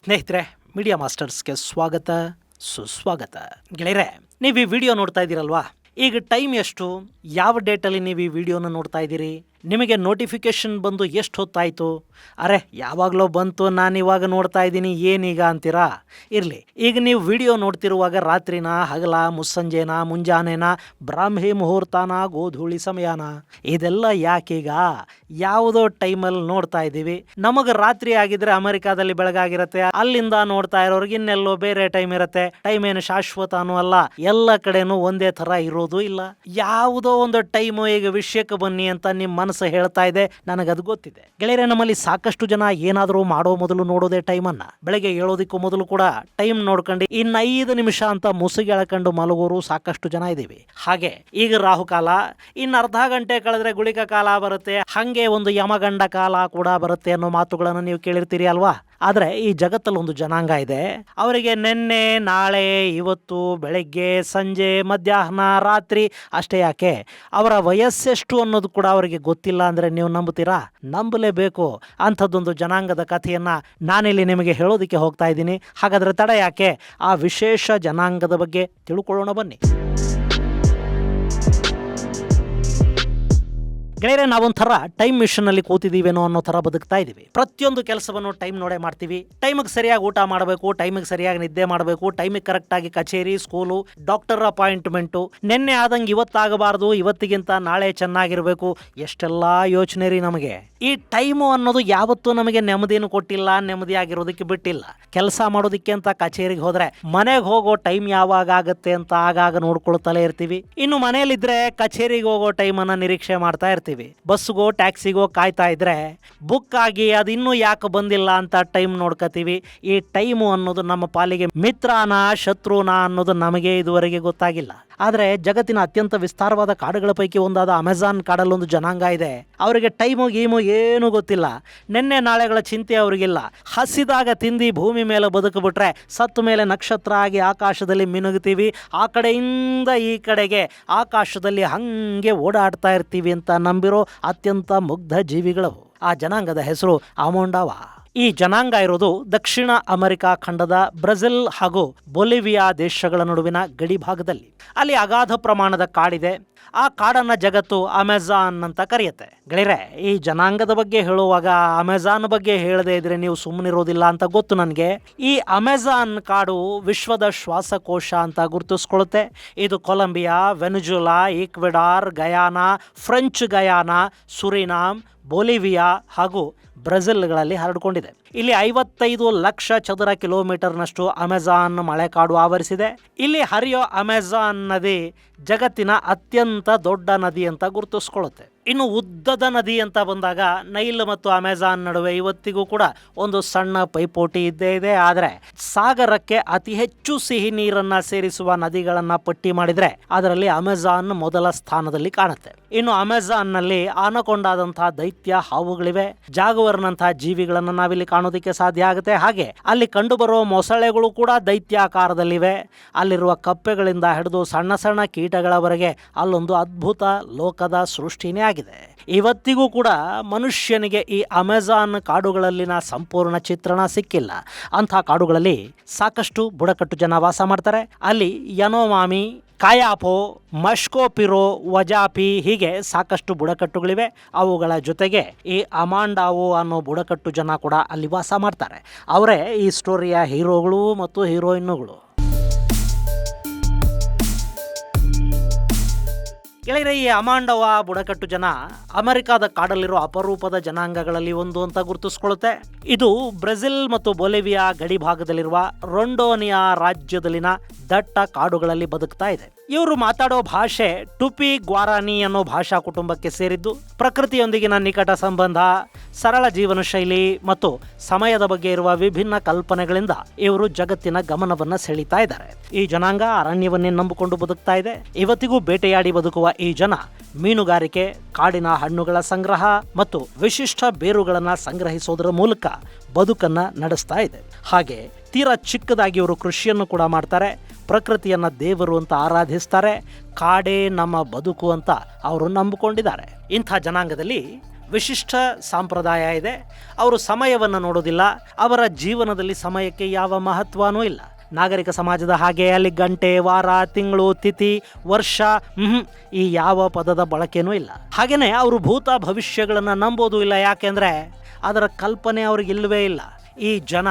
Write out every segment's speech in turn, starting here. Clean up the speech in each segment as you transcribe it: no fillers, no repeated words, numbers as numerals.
ಸ್ನೇಹಿತರೆ, ಮೀಡಿಯಾ ಮಾಸ್ಟರ್ಸ್ಗೆ ಸ್ವಾಗತ ಸುಸ್ವಾಗತ. ಗೆಳೆಯರೆ, ನೀವು ಈ ವಿಡಿಯೋ ನೋಡ್ತಾ ಇದ್ದೀರಲ್ವಾ? ಈಗ ಟೈಮ್ ಎಷ್ಟು? ಯಾವ ಡೇಟಲ್ಲಿ ನೀವು ಈ ವಿಡಿಯೋನ ನೋಡ್ತಾ ಇದ್ದೀರಿ? ನಿಮಗೆ ನೋಟಿಫಿಕೇಶನ್ ಬಂದು ಎಷ್ಟು ಹೊತ್ತಾಯಿತು? ಅರೆ, ಯಾವಾಗಲೋ ಬಂತು, ನಾನು ಇವಾಗ ನೋಡ್ತಾ ಇದ್ದೀನಿ, ಏನೀಗ ಅಂತೀರಾ? ಇರಲಿ, ಈಗ ನೀವು ವಿಡಿಯೋ ನೋಡ್ತಿರುವಾಗ ರಾತ್ರಿನ, ಹಗಲ, ಮುಸ್ಸಂಜೆನ, ಮುಂಜಾನೆನ, ಬ್ರಾಹ್ಮಿ ಮುಹೂರ್ತನ, ಗೋಧೂಳಿ ಸಮಯನ, ಇದೆಲ್ಲ ಯಾಕೀಗ? ಯಾವುದೋ ಟೈಮಲ್ಲಿ ನೋಡ್ತಾ ಇದ್ದೀವಿ. ನಮಗೆ ರಾತ್ರಿ ಆಗಿದ್ರೆ ಅಮೆರಿಕಾದಲ್ಲಿ ಬೆಳಗಾಗಿರುತ್ತೆ, ಅಲ್ಲಿಂದ ನೋಡ್ತಾ ಇರೋರಿಗೆ ಇನ್ನೆಲ್ಲೋ ಬೇರೆ ಟೈಮ್ ಇರುತ್ತೆ. ಟೈಮ್ ಏನು ಶಾಶ್ವತನೂ ಅಲ್ಲ, ಎಲ್ಲ ಕಡೆನೂ ಒಂದೇ ಥರ ಇರೋದು ಇಲ್ಲ. ಯಾವುದೋ ಒಂದು ಟೈಮು ಈಗ ವಿಷಯಕ್ಕೆ ಬನ್ನಿ ಅಂತ ನಿಮ್ಮ ಮನಸ್ಸು ಹೇಳ್ತಾ ಇದೆ, ನನಗದು ಗೊತ್ತಿದೆ. ಗೆಳೆಯರೆ, ನಮ್ಮಲ್ಲಿ ಸಾಕಷ್ಟು ಜನ ಏನಾದರೂ ಮಾಡೋ ಮೊದಲು ನೋಡೋದೇ ಟೈಮನ್ನ. ಬೆಳಗ್ಗೆ ಏಳೋದಕ್ಕೂ ಮೊದಲು ಕೂಡ ಟೈಮ್ ನೋಡ್ಕೊಂಡು ಇನ್ನು 5 ನಿಮಿಷ ಅಂತ ಮುಸುಗಿ ಎಳ್ಕೊಂಡು ಮಲಗೋರು ಸಾಕಷ್ಟು ಜನ ಇದ್ದೀವಿ. ಹಾಗೆ ಈಗ ರಾಹುಕಾಲ, ಇನ್ನು ಅರ್ಧ ಗಂಟೆ ಕಳೆದ್ರೆ ಗುಳಿಕ ಕಾಲ ಬರುತ್ತೆ, ಹಾಗೆ ಒಂದು ಯಮಗಂಡ ಕಾಲ ಕೂಡ ಬರುತ್ತೆ ಅನ್ನೋ ಮಾತುಗಳನ್ನು ನೀವು ಕೇಳಿರ್ತೀರಿ ಅಲ್ವಾ? ಆದರೆ ಈ ಜಗತ್ತಲ್ಲಿ ಒಂದು ಜನಾಂಗ ಇದೆ, ಅವರಿಗೆ ನಿನ್ನೆ, ನಾಳೆ, ಇವತ್ತು, ಬೆಳಗ್ಗೆ, ಸಂಜೆ, ಮಧ್ಯಾಹ್ನ, ರಾತ್ರಿ ಅಷ್ಟೇ ಯಾಕೆ, ಅವರ ವಯಸ್ಸೆಷ್ಟು ಅನ್ನೋದು ಕೂಡ ಅವರಿಗೆ ಗೊತ್ತಿಲ್ಲ ಅಂದರೆ ನೀವು ನಂಬುತ್ತೀರಾ? ನಂಬಲೇಬೇಕು. ಅಂಥದ್ದೊಂದು ಜನಾಂಗದ ಕಥೆಯನ್ನು ನಾನಿಲ್ಲಿ ನಿಮಗೆ ಹೇಳೋದಕ್ಕೆ ಹೋಗ್ತಾ ಇದ್ದೀನಿ. ಹಾಗಾದರೆ ತಡ ಯಾಕೆ, ಆ ವಿಶೇಷ ಜನಾಂಗದ ಬಗ್ಗೆ ತಿಳ್ಕೊಳ್ಳೋಣ ಬನ್ನಿ. ಗೆಳೆಯರೆ, ನಾವೊಂಥರ ಟೈಮ್ ಮಿಷನ್ನಲ್ಲಿ ಕೂತಿದ್ದೀವೇನೋ ಅನ್ನೋ ಥರ ಬದುಕ್ತಾ ಇದ್ದೀವಿ. ಪ್ರತಿಯೊಂದು ಕೆಲಸವನ್ನು ಟೈಮ್ ನೋಡೇ ಮಾಡ್ತೀವಿ. ಟೈಮಿಗೆ ಸರಿಯಾಗಿ ಊಟ ಮಾಡಬೇಕು, ಟೈಮಿಗೆ ಸರಿಯಾಗಿ ನಿದ್ದೆ ಮಾಡಬೇಕು, ಟೈಮಿಗೆ ಕರೆಕ್ಟಾಗಿ ಕಚೇರಿ, ಸ್ಕೂಲು, ಡಾಕ್ಟರ್ ಅಪಾಯಿಂಟ್ಮೆಂಟು, ನಿನ್ನೆ ಆದಂಗೆ ಇವತ್ತಾಗಬಾರ್ದು, ಇವತ್ತಿಗಿಂತ ನಾಳೆ ಚೆನ್ನಾಗಿರಬೇಕು. ಎಷ್ಟೆಲ್ಲ ಯೋಚನೆ ರೀ ನಮಗೆ. ಈ ಟೈಮು ಅನ್ನೋದು ಯಾವತ್ತೂ ನಮಗೆ ನೆಮ್ಮದಿನೂ ಕೊಟ್ಟಿಲ್ಲ, ನೆಮ್ಮದಿಯಾಗಿರೋದಕ್ಕೆ ಬಿಟ್ಟಿಲ್ಲ. ಕೆಲಸ ಮಾಡೋದಕ್ಕೆ ಅಂತ ಕಚೇರಿಗೆ ಹೋದರೆ ಮನೆಗೆ ಹೋಗೋ ಟೈಮ್ ಯಾವಾಗ ಆಗುತ್ತೆ ಅಂತ ಆಗಾಗ ನೋಡ್ಕೊಳ್ತಲೇ ಇರ್ತೀವಿ. ಇನ್ನು ಮನೆಯಲ್ಲಿದ್ದರೆ ಕಚೇರಿಗೆ ಹೋಗೋ ಟೈಮನ್ನು ನಿರೀಕ್ಷೆ ಮಾಡ್ತಾ ಇರ್ತೀವಿ. ಬಸ್ಸಿಗೋ ಟ್ಯಾಕ್ಸಿಗೋ ಕಾಯ್ತಾ ಇದ್ರೆ ಬುಕ್ ಆಗಿ ಅದಿನ್ನೂ ಯಾಕೆ ಬಂದಿಲ್ಲ ಅಂತ ಟೈಮ್ ನೋಡ್ಕೋತೀವಿ. ಈ ಟೈಮು ಅನ್ನೋದು ನಮ್ಮ ಪಾಲಿಗೆ ಮಿತ್ರನ ಶತ್ರುನ ಅನ್ನೋದು ನಮಗೆ ಇದುವರೆಗೆ ಗೊತ್ತಾಗಿಲ್ಲ. ಆದರೆ ಜಗತ್ತಿನ ಅತ್ಯಂತ ವಿಸ್ತಾರವಾದ ಕಾಡುಗಳ ಪೈಕಿ ಒಂದಾದ ಅಮೆಜಾನ್ ಕಾಡಲ್ಲೊಂದು ಜನಾಂಗ ಇದೆ. ಅವರಿಗೆ ಟೈಮು ಗೀಮು ಏನೂ ಗೊತ್ತಿಲ್ಲ. ನಿನ್ನೆ ನಾಳೆಗಳ ಚಿಂತೆ ಅವರಿಗಿಲ್ಲ. ಹಸಿದಾಗ ತಿಂದು ಭೂಮಿ ಮೇಲೆ ಬದುಕಿಬಿಟ್ರೆ ಸತ್ತ ಮೇಲೆ ನಕ್ಷತ್ರ ಆಗಿ ಆಕಾಶದಲ್ಲಿ ಮಿನುಗ್ತೀವಿ. ಆ ಕಡೆಯಿಂದ ಈ ಕಡೆಗೆ ಆಕಾಶದಲ್ಲಿ ಹಂಗೆ ಓಡಾಡ್ತಾ ಇರ್ತೀವಿ ಅಂತ ನಂಬಿರೋ ಅತ್ಯಂತ ಮುಗ್ಧ ಜೀವಿಗಳವು. ಆ ಜನಾಂಗದ ಹೆಸರು ಅಮೊಂಡಾವಾ. ಈ ಜನಾಂಗ ಇರೋದು ದಕ್ಷಿಣ ಅಮೆರಿಕಾ ಖಂಡದ ಬ್ರೆಜಿಲ್ ಹಾಗೂ ಬೊಲಿವಿಯಾ ದೇಶಗಳ ನಡುವಿನ ಗಡಿ ಭಾಗದಲ್ಲಿ. ಅಲ್ಲಿ ಅಗಾಧ ಪ್ರಮಾಣದ ಕಾಡಿದೆ. ಆ ಕಾಡನ್ನ ಜಗತ್ತು ಅಮೆಜಾನ್ ಅಂತ ಕರೆಯುತ್ತೆ. ಗೆಳೆಯರೆ, ಈ ಜನಾಂಗದ ಬಗ್ಗೆ ಹೇಳುವಾಗ ಅಮೆಜಾನ್ ಬಗ್ಗೆ ಹೇಳದೇ ಇದ್ರೆ ನೀವು ಸುಮ್ಮನಿರೋದಿಲ್ಲ ಅಂತ ಗೊತ್ತು ನನಗೆ. ಈ ಅಮೆಜಾನ್ ಕಾಡು ವಿಶ್ವದ ಶ್ವಾಸಕೋಶ ಅಂತ ಗುರುತಿಸ್ಕೊಳ್ಳುತ್ತೆ. ಇದು Colombia, Venezuela, Ecuador, Guyana, French Guiana, Suriname, Bolivia ಹಾಗೂ ಬ್ರೆಜಿಲ್ಗಳಲ್ಲಿ ಹರಡಿಕೊಂಡಿದೆ. ಇಲ್ಲಿ 55 ಲಕ್ಷ ಚದರ ಕಿಲೋಮೀಟರ್ನಷ್ಟು ಅಮೆಜಾನ್ ಮಳೆಕಾಡು ಆವರಿಸಿದೆ. ಇಲ್ಲಿ ಹರಿಯೋ ಅಮೆಜಾನ್ ನದಿ ಜಗತ್ತಿನ ಅತ್ಯಂತ ದೊಡ್ಡ ನದಿ ಅಂತ ಗುರುತಿಸ್ಕೊಳ್ಳುತ್ತೆ. ಇನ್ನು ಉದ್ದದ ನದಿ ಅಂತ ಬಂದಾಗ ನೈಲ್ ಮತ್ತು ಅಮೆಜಾನ್ ನಡುವೆ ಇವತ್ತಿಗೂ ಕೂಡ ಒಂದು ಸಣ್ಣ ಪೈಪೋಟಿ ಇದ್ದೇ ಇದೆ. ಆದರೆ ಸಾಗರಕ್ಕೆ ಅತಿ ಹೆಚ್ಚು ಸಿಹಿ ನೀರನ್ನ ಸೇರಿಸುವ ನದಿಗಳನ್ನ ಪಟ್ಟಿ ಮಾಡಿದ್ರೆ ಅದರಲ್ಲಿ ಅಮೆಜಾನ್ ಮೊದಲ ಸ್ಥಾನದಲ್ಲಿ ಕಾಣುತ್ತೆ. ಇನ್ನು ಅಮೆಜಾನ್ ನಲ್ಲಿ ಆನಕೊಂಡಾದಂತಹ ದೈತ್ಯ ಹಾವುಗಳಿವೆ. ಜಾಗುವರ್ನಂತಹ ಜೀವಿಗಳನ್ನ ನಾವಿಲ್ಲಿ ಕಾಣೋದಕ್ಕೆ ಸಾಧ್ಯ ಆಗುತ್ತೆ. ಹಾಗೆ ಅಲ್ಲಿ ಕಂಡುಬರುವ ಮೊಸಳೆಗಳು ಕೂಡ ದೈತ್ಯಾಕಾರದಲ್ಲಿವೆ. ಅಲ್ಲಿರುವ ಕಪ್ಪೆಗಳಿಂದ ಹಿಡಿದು ಸಣ್ಣ ಸಣ್ಣ ಕೀಟಗಳವರೆಗೆ ಅಲ್ಲೊಂದು ಅದ್ಭುತ ಲೋಕದ ಸೃಷ್ಟಿನೇ ಆಗಿದೆ. ಇವತ್ತಿಗೂ ಕೂಡ ಮನುಷ್ಯನಿಗೆ ಈ ಅಮೆಜಾನ್ ಕಾಡುಗಳಲ್ಲಿನ ಸಂಪೂರ್ಣ ಚಿತ್ರಣ ಸಿಕ್ಕಿಲ್ಲ. ಅಂಥ ಕಾಡುಗಳಲ್ಲಿ ಸಾಕಷ್ಟು ಬುಡಕಟ್ಟು ಜನ ವಾಸ ಮಾಡ್ತಾರೆ. ಅಲ್ಲಿ ಯನೋಮಾಮಿ, ಕಾಯಾಪೋ, ಮಶ್ಕೋಪಿರೋ, ವಜಾಪಿ ಹೀಗೆ ಸಾಕಷ್ಟು ಬುಡಕಟ್ಟುಗಳಿವೆ. ಅವುಗಳ ಜೊತೆಗೆ ಈ ಅಮಾಂಡಾವೋ ಅನ್ನೋ ಬುಡಕಟ್ಟು ಜನ ಕೂಡ ಅಲ್ಲಿ ವಾಸ ಮಾಡ್ತಾರೆ. ಅವರೇ ಈ ಸ್ಟೋರಿಯ ಹೀರೋಗಳು ಮತ್ತು ಹೀರೋಯಿನ್ನುಗಳು. ಗೆಳೆಯರೆ, ಈ ಅಮಾಂಡವಾ ಬುಡಕಟ್ಟು ಜನ ಅಮೆರಿಕಾದ ಕಾಡಲ್ಲಿರೋ ಅಪರೂಪದ ಜನಾಂಗಗಳಲ್ಲಿ ಒಂದು ಅಂತ ಗುರುತಿಸ್ಕೊಳ್ಳುತ್ತೆ. ಇದು ಬ್ರೆಜಿಲ್ ಮತ್ತು ಬೊಲಿವಿಯಾ ಗಡಿ ಭಾಗದಲ್ಲಿರುವ ರೊಂಡೋನಿಯಾ ರಾಜ್ಯದಲ್ಲಿನ ದಟ್ಟ ಕಾಡುಗಳಲ್ಲಿ ಬದುಕ್ತಾ ಇದೆ. ಇವರು ಮಾತಾಡೋ ಭಾಷೆ ಟುಪಿ ಗ್ವಾರಾನಿ ಅನ್ನೋ ಭಾಷಾ ಕುಟುಂಬಕ್ಕೆ ಸೇರಿದ್ದು. ಪ್ರಕೃತಿಯೊಂದಿಗಿನ ನಿಕಟ ಸಂಬಂಧ, ಸರಳ ಜೀವನ ಶೈಲಿ ಮತ್ತು ಸಮಯದ ಬಗ್ಗೆ ಇರುವ ವಿಭಿನ್ನ ಕಲ್ಪನೆಗಳಿಂದ ಇವರು ಜಗತ್ತಿನ ಗಮನವನ್ನ ಸೆಳೀತಾ ಇದ್ದಾರೆ. ಈ ಜನಾಂಗ ಅರಣ್ಯವನ್ನೇ ನಂಬಿಕೊಂಡು ಬದುಕ್ತಾ ಇದೆ. ಇವತ್ತಿಗೂ ಬೇಟೆಯಾಡಿ ಬದುಕುವ ಈ ಜನ ಮೀನುಗಾರಿಕೆ, ಕಾಡಿನ ಹಣ್ಣುಗಳ ಸಂಗ್ರಹ ಮತ್ತು ವಿಶಿಷ್ಟ ಬೇರುಗಳನ್ನ ಸಂಗ್ರಹಿಸೋದರ ಮೂಲಕ ಬದುಕನ್ನ ನಡೆಸ್ತಾ ಇದೆ. ಹಾಗೆ ತೀರಾ ಚಿಕ್ಕದಾಗಿ ಇವರು ಕೃಷಿಯನ್ನು ಕೂಡ ಮಾಡ್ತಾರೆ. ಪ್ರಕೃತಿಯನ್ನ ದೇವರು ಅಂತ ಆರಾಧಿಸ್ತಾರೆ. ಕಾಡೇ ನಮ್ಮ ಬದುಕು ಅಂತ ಅವರು ನಂಬಿಕೊಂಡಿದ್ದಾರೆ. ಇಂಥ ಜನಾಂಗದಲ್ಲಿ ವಿಶಿಷ್ಟ ಸಂಪ್ರದಾಯ ಇದೆ. ಅವರು ಸಮಯವನ್ನು ನೋಡೋದಿಲ್ಲ. ಅವರ ಜೀವನದಲ್ಲಿ ಸಮಯಕ್ಕೆ ಯಾವ ಮಹತ್ವನೂ ಇಲ್ಲ. ನಾಗರಿಕ ಸಮಾಜದ ಹಾಗೆ ಅಲ್ಲಿ ಗಂಟೆ, ವಾರ, ತಿಂಗಳು, ತಿಥಿ, ವರ್ಷ ಈ ಯಾವ ಪದದ ಬಳಕೆನೂ ಇಲ್ಲ. ಹಾಗೆಯೇ ಅವರು ಭೂತ ಭವಿಷ್ಯಗಳನ್ನು ನಂಬೋದು ಇಲ್ಲ. ಯಾಕೆಂದರೆ ಅದರ ಕಲ್ಪನೆ ಅವ್ರಿಗೆ ಇಲ್ಲವೇ ಇಲ್ಲ. ಈ ಜನ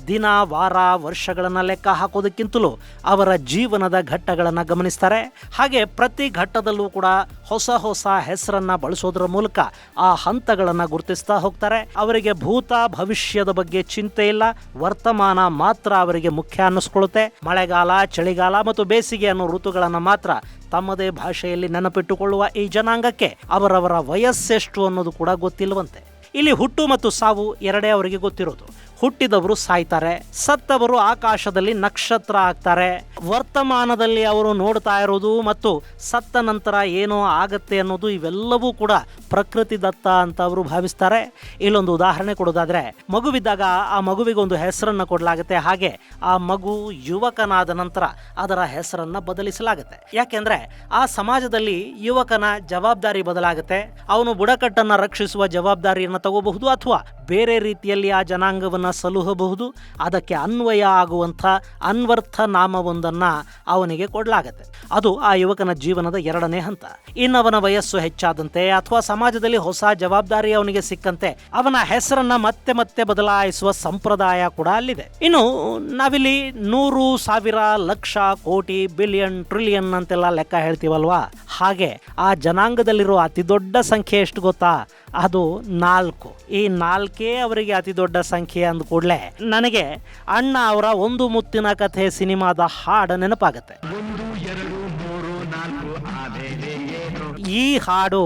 ದಿನ, ವಾರ, ವರ್ಷಗಳನ್ನು ಲೆಕ್ಕ ಹಾಕೋದಕ್ಕಿಂತಲೂ ಅವರ ಜೀವನದ ಘಟ್ಟಗಳನ್ನು ಗಮನಿಸ್ತಾರೆ. ಹಾಗೆ ಪ್ರತಿ ಘಟ್ಟದಲ್ಲೂ ಕೂಡ ಹೊಸ ಹೊಸ ಹೆಸರನ್ನು ಬಳಸೋದ್ರ ಮೂಲಕ ಆ ಹಂತಗಳನ್ನು ಗುರುತಿಸ್ತಾ ಹೋಗ್ತಾರೆ. ಅವರಿಗೆ ಭೂತ ಭವಿಷ್ಯದ ಬಗ್ಗೆ ಚಿಂತೆ ಇಲ್ಲ. ವರ್ತಮಾನ ಮಾತ್ರ ಅವರಿಗೆ ಮುಖ್ಯ ಅನ್ನಿಸ್ಕೊಳ್ಳುತ್ತೆ. ಮಳೆಗಾಲ, ಚಳಿಗಾಲ ಮತ್ತು ಬೇಸಿಗೆ ಅನ್ನೋ ಋತುಗಳನ್ನು ಮಾತ್ರ ತಮ್ಮದೇ ಭಾಷೆಯಲ್ಲಿ ನೆನಪಿಟ್ಟುಕೊಳ್ಳುವ ಈ ಜನಾಂಗಕ್ಕೆ ಅವರವರ ವಯಸ್ಸೆಷ್ಟು ಅನ್ನೋದು ಕೂಡ ಗೊತ್ತಿಲ್ವಂತೆ. ಇಲ್ಲಿ ಹುಟ್ಟು ಮತ್ತು ಸಾವು ಎರಡೇ ಅವರಿಗೆ ಗೊತ್ತಿರೋದು. ಹುಟ್ಟಿದವರು ಸಾಯ್ತಾರೆ, ಸತ್ತವರು ಆಕಾಶದಲ್ಲಿ ನಕ್ಷತ್ರ ಆಗ್ತಾರೆ. ವರ್ತಮಾನದಲ್ಲಿ ಅವರು ನೋಡ್ತಾ ಇರೋದು ಮತ್ತು ಸತ್ತ ನಂತರ ಏನೋ ಆಗತ್ತೆ ಅನ್ನೋದು ಇವೆಲ್ಲವೂ ಕೂಡ ಪ್ರಕೃತಿ ದತ್ತ ಅಂತ ಅವರು ಭಾವಿಸ್ತಾರೆ. ಇಲ್ಲೊಂದು ಉದಾಹರಣೆ ಕೊಡೋದಾದ್ರೆ, ಮಗುವಿದ್ದಾಗ ಆ ಮಗುವಿಗೆ ಒಂದು ಹೆಸರನ್ನು ಕೊಡಲಾಗುತ್ತೆ. ಹಾಗೆ ಆ ಮಗು ಯುವಕನಾದ ನಂತರ ಅದರ ಹೆಸರನ್ನು ಬದಲಿಸಲಾಗುತ್ತೆ. ಯಾಕೆಂದ್ರೆ ಆ ಸಮಾಜದಲ್ಲಿ ಯುವಕನ ಜವಾಬ್ದಾರಿ ಬದಲಾಗುತ್ತೆ. ಅವನು ಬುಡಕಟ್ಟನ್ನು ರಕ್ಷಿಸುವ ಜವಾಬ್ದಾರಿಯನ್ನು ತಗೋಬಹುದು ಅಥವಾ ಬೇರೆ ರೀತಿಯಲ್ಲಿ ಆ ಜನಾಂಗವನ್ನು ಸಲುಹಬಹುದು. ಅದಕ್ಕೆ ಅನ್ವಯ ಆಗುವಂಥ ಅನ್ವರ್ಥ ನಾಮವೊಂದನ್ನು ಅವನಿಗೆ ಕೊಡಲಾಗತ್ತೆ. ಅದು ಆ ಯುವಕನ ಜೀವನದ ಎರಡನೇ ಹಂತ. ಇನ್ನವನ ವಯಸ್ಸು ಹೆಚ್ಚಾದಂತೆ ಅಥವಾ ಸಮಾಜದಲ್ಲಿ ಹೊಸ ಜವಾಬ್ದಾರಿ ಅವನಿಗೆ ಸಿಕ್ಕಂತೆ ಅವನ ಹೆಸರನ್ನ ಮತ್ತೆ ಮತ್ತೆ ಬದಲಾಯಿಸುವ ಸಂಪ್ರದಾಯ ಕೂಡ ಅಲ್ಲಿದೆ. ಇನ್ನು ನಾವಿಲ್ಲಿ 100, 1000, ಲಕ್ಷ, ಕೋಟಿ, ಬಿಲಿಯನ್, ಟ್ರಿಲಿಯನ್ ಅಂತೆಲ್ಲ ಲೆಕ್ಕ ಹೇಳ್ತೀವಲ್ವಾ, ಹಾಗೆ ಆ ಜನಾಂಗದಲ್ಲಿರೋ ಅತಿ ದೊಡ್ಡ ಸಂಖ್ಯೆ ಎಷ್ಟು ಗೊತ್ತಾ? ಅದು 4. ಈ 4 ಅವರಿಗೆ ಅತಿ ದೊಡ್ಡ ಸಂಖ್ಯೆ ಅಂದ ಕೂಡಲೇ ನನಗೆ ಅಣ್ಣ ಅವರ ಒಂದು ಮುತ್ತಿನ ಕಥೆ ಸಿನಿಮಾದ ಹಾಡು ನೆನಪಾಗತ್ತೆ. ಈ ಹಾಡು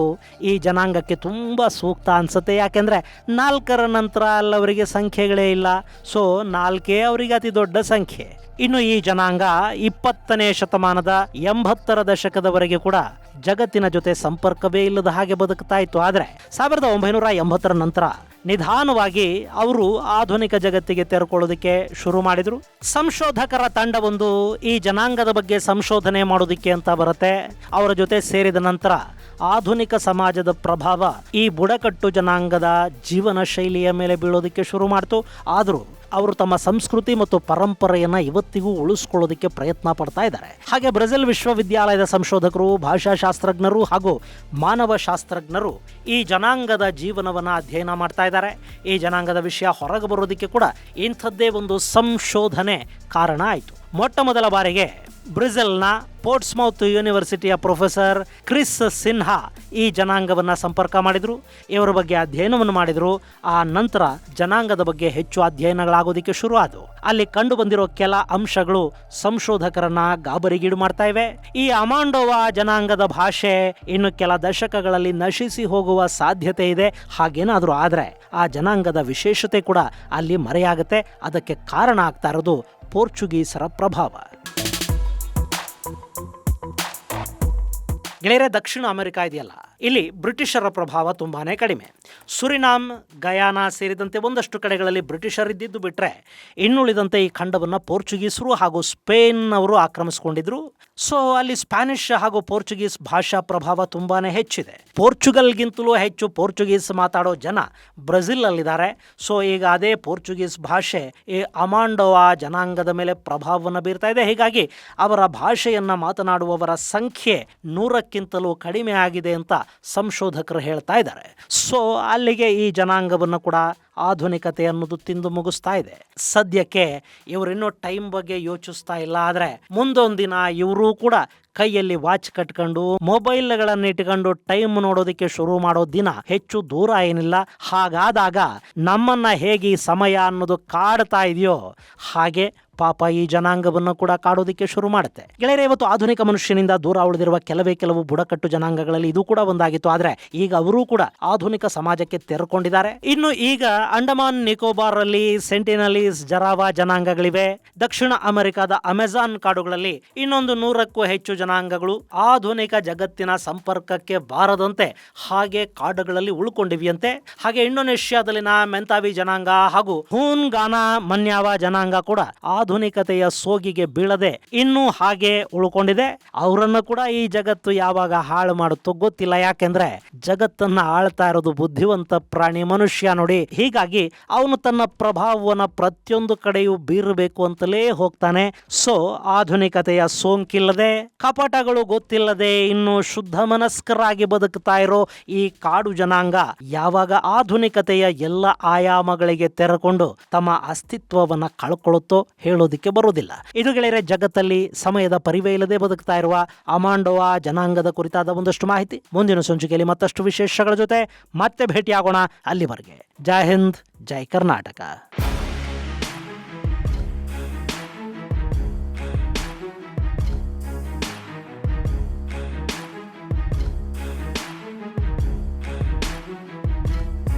ಈ ಜನಾಂಗಕ್ಕೆ ತುಂಬ ಸೂಕ್ತ ಅನ್ಸುತ್ತೆ. ಯಾಕೆಂದ್ರೆ 4ರ ನಂತರ ಅಲ್ಲವರಿಗೆ ಸಂಖ್ಯೆಗಳೇ ಇಲ್ಲ. ಸೊ 4 ಅವರಿಗೆ ಅತಿ ದೊಡ್ಡ ಸಂಖ್ಯೆ. ಇನ್ನು ಈ ಜನಾಂಗ 20ನೇ ಶತಮಾನದ 80ರ ದಶಕದವರೆಗೆ ಕೂಡ ಜಗತ್ತಿನ ಜೊತೆ ಸಂಪರ್ಕವೇ ಇಲ್ಲದ ಹಾಗೆ ಬದುಕ್ತಾ ಇತ್ತು. ಆದರೆ 1980ರ ನಂತರ ನಿಧಾನವಾಗಿ ಅವರು ಆಧುನಿಕ ಜಗತ್ತಿಗೆ ತೆರೆಕೊಳ್ಳೋದಕ್ಕೆ ಶುರು ಮಾಡಿದ್ರು. ಸಂಶೋಧಕರ ತಂಡವೊಂದು ಈ ಜನಾಂಗದ ಬಗ್ಗೆ ಸಂಶೋಧನೆ ಮಾಡೋದಕ್ಕೆ ಅಂತ ಬರುತ್ತೆ. ಅವರ ಜೊತೆ ಸೇರಿದ ನಂತರ ಆಧುನಿಕ ಸಮಾಜದ ಪ್ರಭಾವ ಈ ಬುಡಕಟ್ಟು ಜನಾಂಗದ ಜೀವನ ಶೈಲಿಯ ಮೇಲೆ ಬೀಳೋದಕ್ಕೆ ಶುರು ಮಾಡ್ತು. ಆದರೂ ಅವರು ತಮ್ಮ ಸಂಸ್ಕೃತಿ ಮತ್ತು ಪರಂಪರೆಯನ್ನು ಇವತ್ತಿಗೂ ಉಳಿಸ್ಕೊಳ್ಳೋದಕ್ಕೆ ಪ್ರಯತ್ನ ಪಡ್ತಾ ಇದ್ದಾರೆ. ಹಾಗೆ ಬ್ರೆಜಿಲ್ ವಿಶ್ವವಿದ್ಯಾಲಯದ ಸಂಶೋಧಕರು, ಭಾಷಾಶಾಸ್ತ್ರಜ್ಞರು ಹಾಗೂ ಮಾನವಶಾಸ್ತ್ರಜ್ಞರು ಈ ಜನಾಂಗದ ಜೀವನವನ್ನು ಅಧ್ಯಯನ ಮಾಡ್ತಾ ಇದ್ದಾರೆ. ಈ ಜನಾಂಗದ ವಿಷಯ ಹೊರಗೆ ಬರೋದಕ್ಕೆ ಕೂಡ ಇಂಥದ್ದೇ ಒಂದು ಸಂಶೋಧನೆ ಕಾರಣ ಆಯಿತು. ಮೊಟ್ಟ ಮೊದಲ ಬಾರಿಗೆ ಬ್ರೆಜಿಲ್ನ ಪೋರ್ಟ್ಸ್ಮೌತ್ ಯೂನಿವರ್ಸಿಟಿಯ ಪ್ರೊಫೆಸರ್ ಕ್ರಿಸ್ ಸಿನ್ಹಾ ಈ ಜನಾಂಗವನ್ನು ಸಂಪರ್ಕ ಮಾಡಿದರು. ಇವರ ಬಗ್ಗೆ ಅಧ್ಯಯನವನ್ನು ಮಾಡಿದರು. ಆ ನಂತರ ಜನಾಂಗದ ಬಗ್ಗೆ ಹೆಚ್ಚು ಅಧ್ಯಯನಗಳಾಗೋದಕ್ಕೆ ಶುರು ಆದವು. ಅಲ್ಲಿ ಕಂಡು ಬಂದಿರೋ ಕೆಲ ಅಂಶಗಳು ಸಂಶೋಧಕರನ್ನ ಗಾಬರಿಗೀಡು ಮಾಡ್ತಾ ಇವೆ. ಈ ಅಮಾಂಡೋವಾ ಜನಾಂಗದ ಭಾಷೆ ಇನ್ನು ಕೆಲ ದಶಕಗಳಲ್ಲಿ ನಶಿಸಿ ಹೋಗುವ ಸಾಧ್ಯತೆ ಇದೆ. ಹಾಗೇನಾದರೂ ಆದರೆ ಆ ಜನಾಂಗದ ವಿಶೇಷತೆ ಕೂಡ ಅಲ್ಲಿ ಮರೆಯಾಗುತ್ತೆ. ಅದಕ್ಕೆ ಕಾರಣ ಆಗ್ತಾ ಇರೋದು ಪೋರ್ಚುಗೀಸರ ಪ್ರಭಾವ. ಗೆಳೆಯರೆ, ದಕ್ಷಿಣ ಅಮೆರಿಕ ಇದೆಯಲ್ಲ, ಇಲ್ಲಿ ಬ್ರಿಟಿಷರ ಪ್ರಭಾವ ತುಂಬಾನೇ ಕಡಿಮೆ. ಸುರಿನಾಮ್, ಗಯಾನಾ ಸೇರಿದಂತೆ ಒಂದಷ್ಟು ಕಡೆಗಳಲ್ಲಿ ಬ್ರಿಟಿಷರಿದ್ದಿದ್ದು ಬಿಟ್ಟರೆ ಇನ್ನುಳಿದಂತೆ ಈ ಖಂಡವನ್ನು ಪೋರ್ಚುಗೀಸರು ಹಾಗೂ ಸ್ಪೇನ್ ಅವರು ಆಕ್ರಮಿಸಿಕೊಂಡಿದ್ರು. ಸೊ ಅಲ್ಲಿ ಸ್ಪ್ಯಾನಿಷ್ ಹಾಗೂ ಪೋರ್ಚುಗೀಸ್ ಭಾಷಾ ಪ್ರಭಾವ ತುಂಬಾನೇ ಹೆಚ್ಚಿದೆ. ಪೋರ್ಚುಗಲ್ಗಿಂತಲೂ ಹೆಚ್ಚು ಪೋರ್ಚುಗೀಸ್ ಮಾತಾಡೋ ಜನ ಬ್ರೆಜಿಲ್ ಅಲ್ಲಿದ್ದಾರೆ. ಸೊ ಈಗ ಅದೇ ಪೋರ್ಚುಗೀಸ್ ಭಾಷೆ ಈ ಅಮಾಂಡೋವಾ ಜನಾಂಗದ ಮೇಲೆ ಪ್ರಭಾವವನ್ನು ಬೀರ್ತಾ ಇದೆ. ಹೀಗಾಗಿ ಅವರ ಭಾಷೆಯನ್ನ ಮಾತನಾಡುವವರ ಸಂಖ್ಯೆ 100ಕ್ಕಿಂತಲೂ ಕಡಿಮೆ ಆಗಿದೆ ಅಂತ ಸಂಶೋಧಕರು ಹೇಳ್ತಾ ಇದ್ದಾರೆ. ಸೊ ಅಲ್ಲಿಗೆ ಈ ಜನಾಂಗವನ್ನು ಕೂಡ ಆಧುನಿಕತೆ ಅನ್ನೋದು ತಿಂದು ಮುಗಿಸ್ತಾ ಇದೆ. ಸದ್ಯಕ್ಕೆ ಇವರಿನ್ನೂ ಟೈಮ್ ಬಗ್ಗೆ ಯೋಚಿಸ್ತಾ ಇಲ್ಲ. ಆದರೆ ಮುಂದೊಂದು ದಿನ ಇವರು ಕೂಡ ಕೈಯಲ್ಲಿ ವಾಚ್ ಕಟ್ಕೊಂಡು ಮೊಬೈಲ್ಗಳನ್ನು ಇಟ್ಕೊಂಡು ಟೈಮ್ ನೋಡೋದಕ್ಕೆ ಶುರು ಮಾಡೋ ದಿನ ಹೆಚ್ಚು ದೂರ ಏನಿಲ್ಲ. ಹಾಗಾದಾಗ ನಮ್ಮನ್ನ ಹೇಗೆ ಈ ಸಮಯ ಅನ್ನೋದು ಕಾಡ್ತಾ ಇದೆಯೋ ಹಾಗೆ ಪಾಪ ಈ ಜನಾಂಗವನ್ನು ಕೂಡ ಕಾಡೋದಕ್ಕೆ ಶುರು ಮಾಡುತ್ತೆ. ಗೆಳೆಯರೆ, ಇವತ್ತು ಆಧುನಿಕ ಮನುಷ್ಯನಿಂದ ದೂರ ಉಳಿದಿರುವ ಕೆಲವು ಬುಡಕಟ್ಟು ಜನಾಂಗಗಳಲ್ಲಿ ಇದು ಕೂಡ ಒಂದಾಗಿತ್ತು. ಆದ್ರೆ ಈಗ ಅವರೂ ಕೂಡ ಆಧುನಿಕ ಸಮಾಜಕ್ಕೆ ತೆರೆಕೊಂಡಿದ್ದಾರೆ. ಇನ್ನು ಈಗ ಅಂಡಮಾನ್ ನಿಕೋಬಾರ್ ಅಲ್ಲಿ ಸೆಂಟಿನಲೀಸ್, ಜರಾವಾ ಜನಾಂಗಗಳಿವೆ. ದಕ್ಷಿಣ ಅಮೆರಿಕದ ಅಮೆಜಾನ್ ಕಾಡುಗಳಲ್ಲಿ ಇನ್ನೊಂದು 100ಕ್ಕೂ ಹೆಚ್ಚು ಜನಾಂಗಗಳು ಆಧುನಿಕ ಜಗತ್ತಿನ ಸಂಪರ್ಕಕ್ಕೆ ಬಾರದಂತೆ ಹಾಗೆ ಕಾಡುಗಳಲ್ಲಿ ಉಳ್ಕೊಂಡಿವೆಯಂತೆ. ಹಾಗೆ ಇಂಡೋನೇಷ್ಯಾದಲ್ಲಿನ ಮೆಂತಾವಿ ಜನಾಂಗ ಹಾಗೂ ಹೂನ್ ಗಾನಾ ಮನ್ಯಾವ ಜನಾಂಗ ಕೂಡ ಆಧುನಿಕತೆಯ ಸೋಗಿಗೆ ಬೀಳದೆ ಇನ್ನೂ ಹಾಗೆ ಉಳ್ಕೊಂಡಿದೆ. ಅವರನ್ನು ಕೂಡ ಈ ಜಗತ್ತು ಯಾವಾಗ ಹಾಳು ಮಾಡುತ್ತೋ ಗೊತ್ತಿಲ್ಲ. ಯಾಕೆಂದ್ರೆ ಜಗತ್ತನ್ನ ಆಳ್ತಾ ಇರೋದು ಬುದ್ಧಿವಂತ ಪ್ರಾಣಿ ಮನುಷ್ಯ ನೋಡಿ. ಹೀಗಾಗಿ ಅವನು ತನ್ನ ಪ್ರಭಾವವನ್ನ ಪ್ರತಿಯೊಂದು ಕಡೆಯೂ ಬೀರಬೇಕು ಅಂತಲೇ ಹೋಗ್ತಾನೆ. ಸೊ ಆಧುನಿಕತೆಯ ಸೋಂಕಿಲ್ಲದೆ, ಕಪಟಗಳು ಗೊತ್ತಿಲ್ಲದೆ ಇನ್ನು ಶುದ್ಧ ಮನಸ್ಕರಾಗಿ ಬದುಕ್ತಾ ಇರೋ ಈ ಕಾಡು ಜನಾಂಗ ಯಾವಾಗ ಆಧುನಿಕತೆಯ ಎಲ್ಲ ಆಯಾಮಗಳಿಗೆ ತೆರೆಕೊಂಡು ತಮ್ಮ ಅಸ್ತಿತ್ವವನ್ನ ಕಳ್ಕೊಳ್ಳುತ್ತೋ ಹೇಳೋದಿಕ್ಕೆ ಬರುವುದಿಲ್ಲ. ಇದು ಗೆಳೆಯರೆ ಜಗತ್ತಲ್ಲಿ ಸಮಯದ ಪರಿವೇ ಇಲ್ಲದೆ ಬದುಕ್ತಾ ಇರುವ ಅಮಾಂಡೋವಾ ಜನಾಂಗದ ಕುರಿತಾದ ಒಂದಷ್ಟು ಮಾಹಿತಿ. ಮುಂದಿನ ಸಂಚಿಕೆಯಲ್ಲಿ ಮತ್ತಷ್ಟು ವಿಶೇಷಗಳ ಜೊತೆ ಮತ್ತೆ ಭೇಟಿಯಾಗೋಣ. ಅಲ್ಲಿವರೆಗೆ ಜೈ ಹಿಂದ್, ಜೈ ಕರ್ನಾಟಕ.